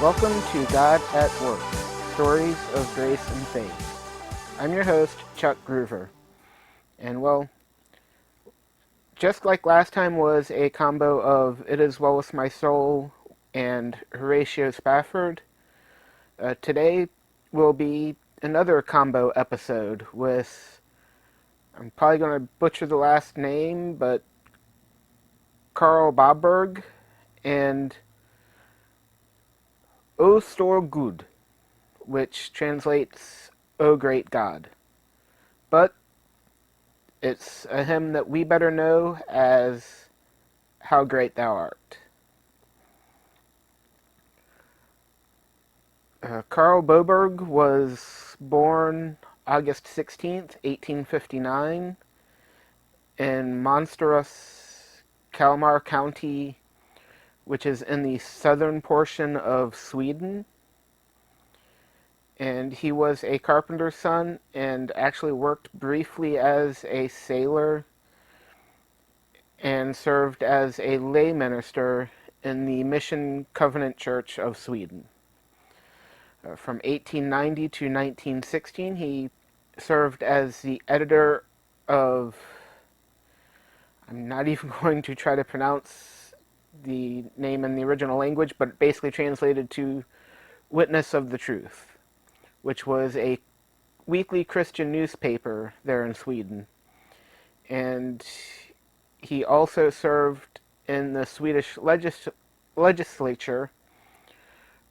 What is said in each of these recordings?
Welcome to God at Work, Stories of Grace and Faith. I'm your host, CharlesGruver. And well, just like last time was a combo of It Is Well With My Soul and Horatio Spafford, today will be another combo episode with, I'm probably going to butcher the last name, but Carl Boberg and O Stor Gud, which translates O Great God. But it's a hymn that we better know as How Great Thou Art. Carl Boberg was born August 16th, 1859 in Monsteros, Kalmar County, which is in the southern portion of Sweden. And he was a carpenter's son and actually worked briefly as a sailor and served as a lay minister in the Mission Covenant Church of Sweden. From 1890 to 1916, he served as the editor of, I'm not even going to try to pronounce the name in the original language, but basically translated to Witness of the Truth, which was a weekly Christian newspaper there in Sweden. And he also served in the Swedish legislature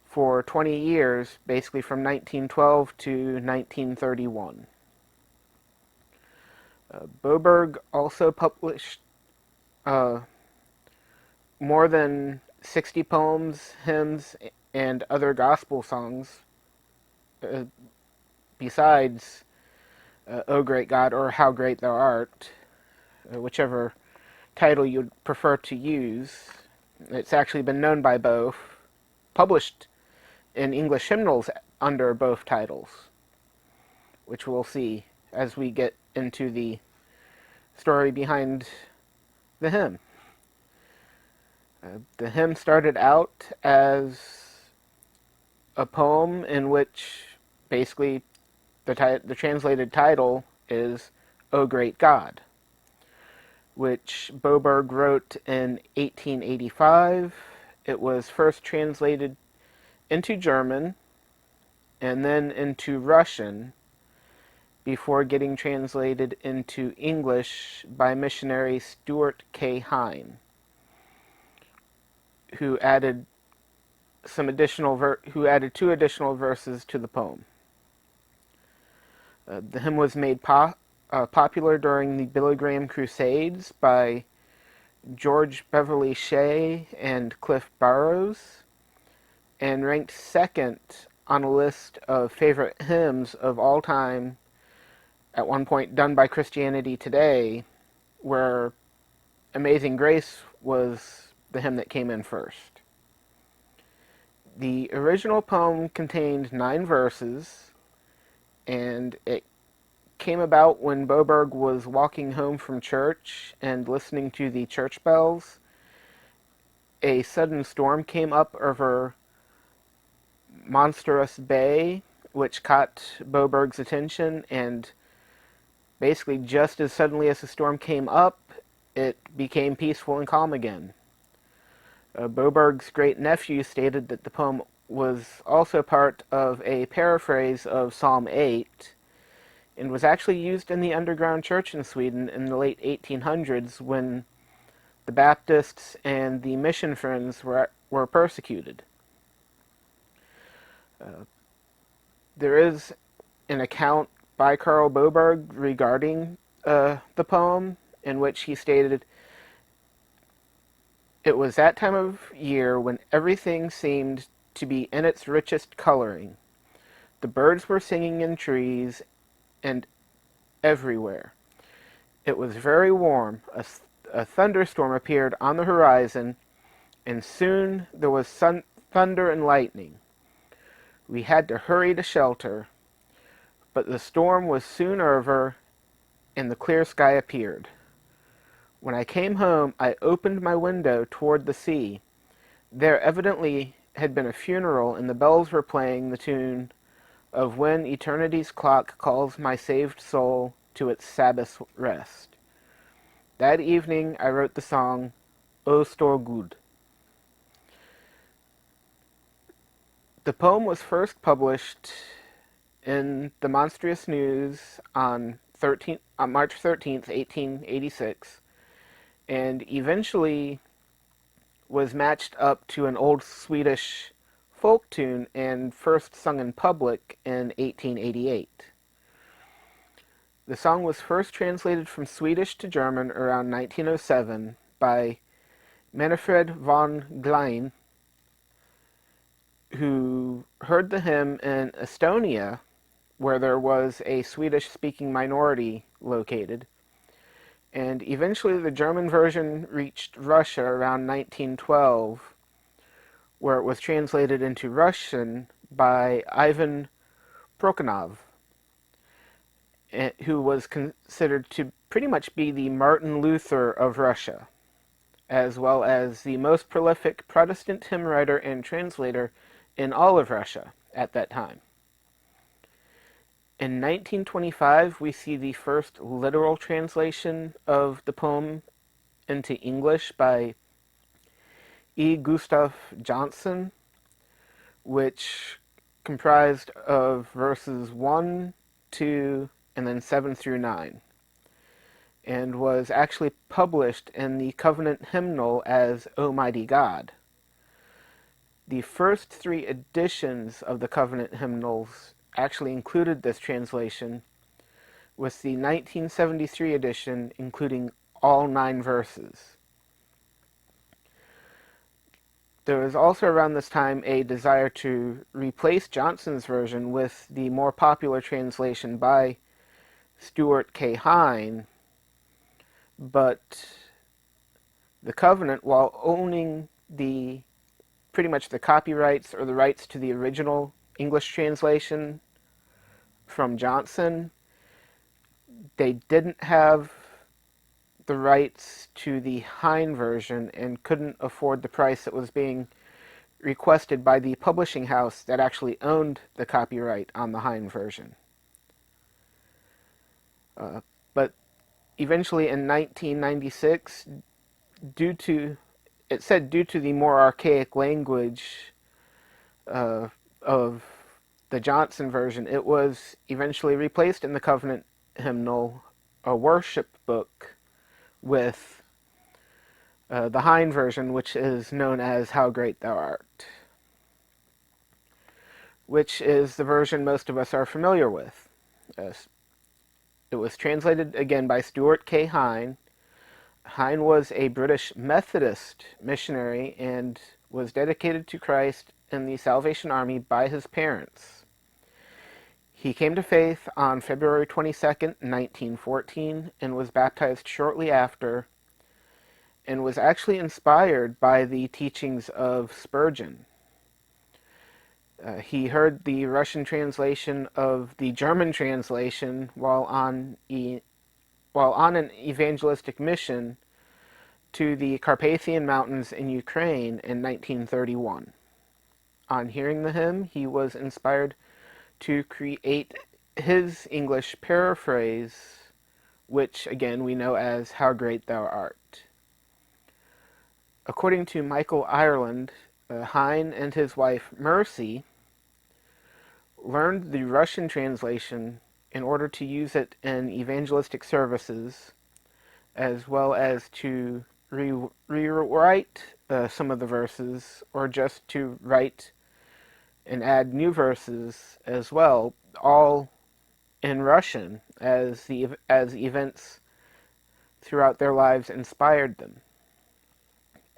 for 20 years, basically from 1912 to 1931. Boberg also published more than 60 poems, hymns, and other gospel songs, besides O Great God or How Great Thou Art, whichever title you'd prefer to use. It's actually been known by both, published in English hymnals under both titles, which we'll see as we get into the story behind the hymn. The hymn started out as a poem in which basically the translated title is O Great God, which Boberg wrote in 1885. It was first translated into German and then into Russian before getting translated into English by missionary Stuart K. Hine, who added two additional verses to the poem. The hymn was made popular during the Billy Graham Crusades by George Beverly Shea and Cliff Barrows, and ranked second on a list of favorite hymns of all time, at one point done by Christianity Today, where Amazing Grace was the hymn that came in first. The original poem contained 9 verses, and it came about when Boberg was walking home from church and listening to the church bells. A sudden storm came up over Monsteros Bay, which caught Boberg's attention, and basically just as suddenly as the storm came up, it became peaceful and calm again. Boberg's great-nephew stated that the poem was also part of a paraphrase of Psalm 8, and was actually used in the underground church in Sweden in the late 1800s when the Baptists and the Mission Friends were persecuted. There is an account by Carl Boberg regarding the poem, in which he stated, "It was that time of year when everything seemed to be in its richest coloring. The birds were singing in trees and everywhere. It was very warm. A thunderstorm appeared on the horizon, and soon there was thunder and lightning. We had to hurry to shelter, but the storm was soon over, and the clear sky appeared. When I came home, I opened my window toward the sea. There, evidently, had been a funeral, and the bells were playing the tune of When Eternity's Clock Calls My Saved Soul to Its Sabbath Rest. That evening I wrote the song O Stor Gud. The poem was first published in the Monstrous News on March 13th, 1886, and eventually was matched up to an old Swedish folk tune and first sung in public in 1888. The song was first translated from Swedish to German around 1907 by Manfred von Glein, who heard the hymn in Estonia, where there was a Swedish-speaking minority located, and eventually the German version reached Russia around 1912, where it was translated into Russian by Ivan Prokhanov, who was considered to pretty much be the Martin Luther of Russia, as well as the most prolific Protestant hymn writer and translator in all of Russia at that time. In 1925, we see the first literal translation of the poem into English by E. Gustav Johnson, which comprised of verses 1, 2, and then 7 through 9, and was actually published in the Covenant Hymnal as O Mighty God. The first 3 editions of the Covenant Hymnals actually included this translation, with the 1973 edition including all 9 verses. There was also around this time a desire to replace Johnson's version with the more popular translation by Stuart K. Hine, but the Covenant, while owning pretty much the copyrights or the rights to the original English translation from Johnson, they didn't have the rights to the Hine version and couldn't afford the price that was being requested by the publishing house that actually owned the copyright on the Hine version. But eventually in 1996, due to the more archaic language of the Johnson version, it was eventually replaced in the Covenant Hymnal, a worship book, with the Hine version, which is known as How Great Thou Art, which is the version most of us are familiar with. It was translated again by Stuart K. Hine. Hine was a British Methodist missionary and was dedicated to Christ in the Salvation Army by his parents. He came to faith on February 22nd, 1914, and was baptized shortly after, and was actually inspired by the teachings of Spurgeon. He heard the Russian translation of the German translation while on an evangelistic mission to the Carpathian Mountains in Ukraine in 1931. On hearing the hymn, he was inspired to create his English paraphrase, which again we know as How Great Thou Art. According to Michael Ireland, Hine and his wife Mercy learned the Russian translation in order to use it in evangelistic services, as well as to rewrite some of the verses, or just to write and add new verses as well, all in Russian, as events throughout their lives inspired them.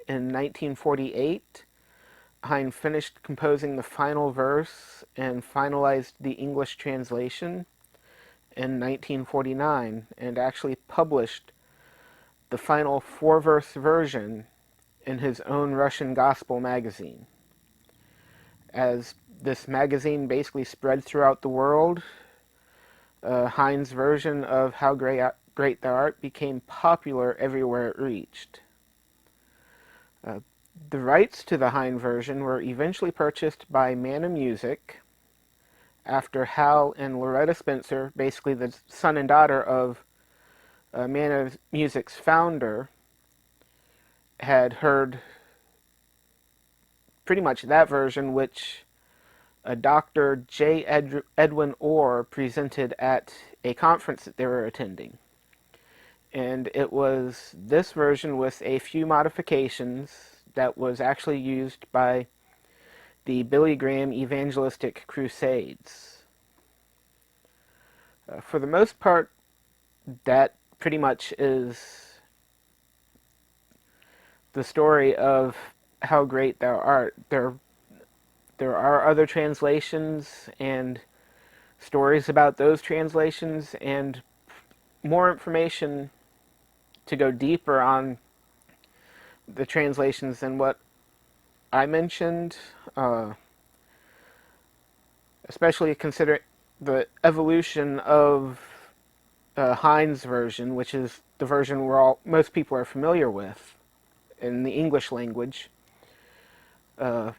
In 1948, Hine finished composing the final verse and finalized the English translation in 1949, and actually published the final 4-verse version in his own Russian gospel magazine. As this magazine basically spread throughout the world, Hine's version of How Great Thou Art became popular everywhere it reached. The rights to the Hein version were eventually purchased by Manna Music after Hal and Loretta Spencer, basically the son and daughter of Manna Music's founder, had heard pretty much that version, which Dr. J. Edwin Orr presented at a conference that they were attending. And it was this version with a few modifications that was actually used by the Billy Graham Evangelistic Crusades. For the most part, that pretty much is the story of How Great Thou Art. There are other translations and stories about those translations and more information to go deeper on the translations than what I mentioned, especially considering the evolution of Hein's version, which is the version most people are familiar with in the English language. But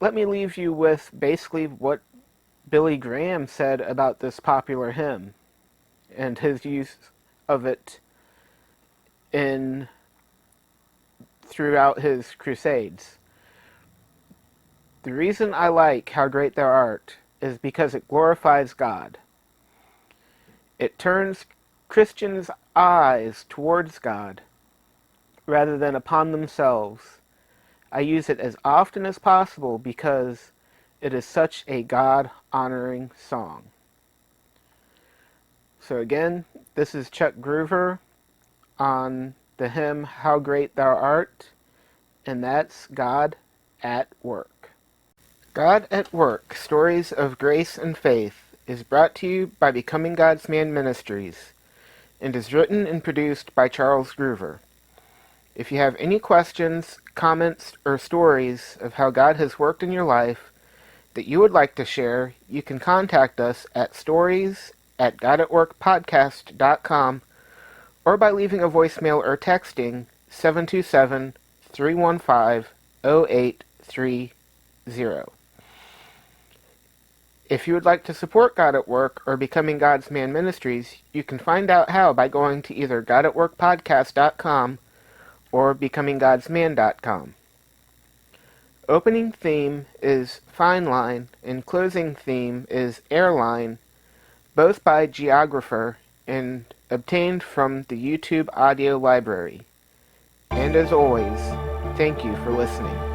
let me leave you with basically what Billy Graham said about this popular hymn and his use of it throughout his crusades. The reason I like How Great Thou Art is because it glorifies God. It turns Christians' eyes towards God rather than upon themselves. I use it as often as possible because it is such a God-honoring song. So again, this is Chuck Groover on the hymn How Great Thou Art, and that's God at Work. God at Work, Stories of Grace and Faith, is brought to you by Becoming God's Man Ministries, and is written and produced by CharlesGruver. If you have any questions, comments, or stories of how God has worked in your life that you would like to share, you can contact us at stories@godatworkpodcast.com or by leaving a voicemail or texting 727-315-0830. If you would like to support God at Work or Becoming God's Man Ministries, you can find out how by going to either godatworkpodcast.com or becominggodsman.com. Opening theme is Fine Line, and closing theme is Airline, both by Geographer and obtained from the YouTube audio library. And as always, thank you for listening.